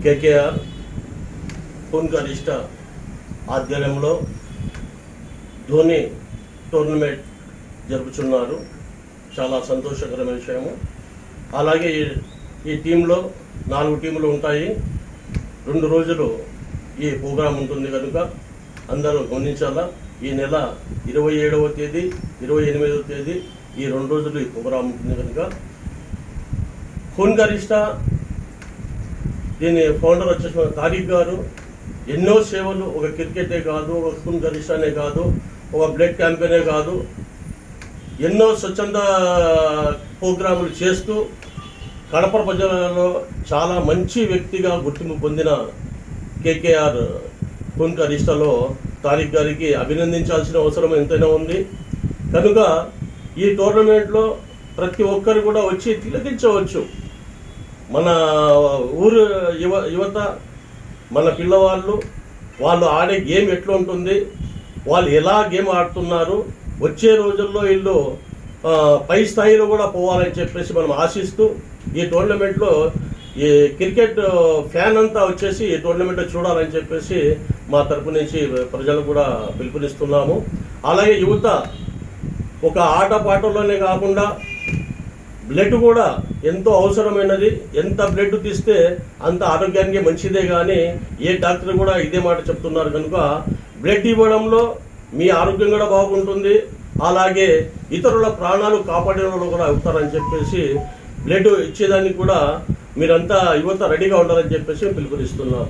KKR పూన్గరిష్ట ఆధ్వర్యంలో Dhoni tournament జరుపుతున్నారు. చాలా సంతోషకరమైన విషయము. అలాగే ఈ టీంలో 4 టీములు ఉంటాయి. 2 రోజులు ఈ ప్రోగ్రాం ఉంటుంది కనుక అందరూ గమనించాలా. ఈ నెల 27వ తేదీ 28వ తేదీ ఈ 2 రోజులు ఈ ప్రోగ్రాం ఉంటుంది కనుక పూన్గరిష్ట దీని ఫౌండర్ వచ్చేసిన తారిక్ గారు ఎన్నో సేవలు, ఒక క్రికెటే కాదు, ఒక పూన్గరిష్టనే కాదు, ఒక బ్లడ్ క్యాంపెయినే కాదు, ఎన్నో స్వచ్ఛంద ప్రోగ్రాములు చేస్తూ కడప ప్రజలలో చాలా మంచి వ్యక్తిగా గుర్తింపు పొందిన కేకేఆర్ పూన్గరిష్టలో తారిక్ గారికి అభినందించాల్సిన అవసరం ఎంతైనా ఉంది. కనుక ఈ టోర్నమెంట్లో ప్రతి ఒక్కరు కూడా వచ్చి తిలకించవచ్చు. మన ఊరు యువత, మన పిల్లవాళ్ళు, వాళ్ళు ఆడే గేమ్ ఎట్లా ఉంటుంది, వాళ్ళు ఎలా గేమ్ ఆడుతున్నారు, వచ్చే రోజుల్లో వీళ్ళు పై స్థాయిలో కూడా పోవాలని చెప్పేసి మనం ఆశిస్తూ ఈ టోర్నమెంట్లో ఈ క్రికెట్ ఫ్యాన్ అంతా వచ్చేసి ఈ టోర్నమెంట్లో చూడాలని చెప్పేసి మా తరపు నుంచి ప్రజలు కూడా పిలుపునిస్తున్నాము. అలాగే యువత ఒక ఆటపాటల్లోనే కాకుండా బ్లడ్ కూడా ఎంతో అవసరమైనది. ఎంత బ్లడ్ తీస్తే అంత ఆరోగ్యానికి మంచిదే, కానీ ఏ డాక్టర్ కూడా ఇదే మాట చెప్తున్నారు. కనుక బ్లడ్ ఇవ్వడంలో మీ ఆరోగ్యం కూడా బాగుంటుంది, అలాగే ఇతరుల ప్రాణాలు కాపాడే వాళ్ళు కూడా అవుతారని చెప్పేసి బ్లడ్ ఇచ్చేదానికి కూడా మీరంతా యువత రెడీగా ఉండాలని చెప్పేసి పిలుపునిస్తున్నాం.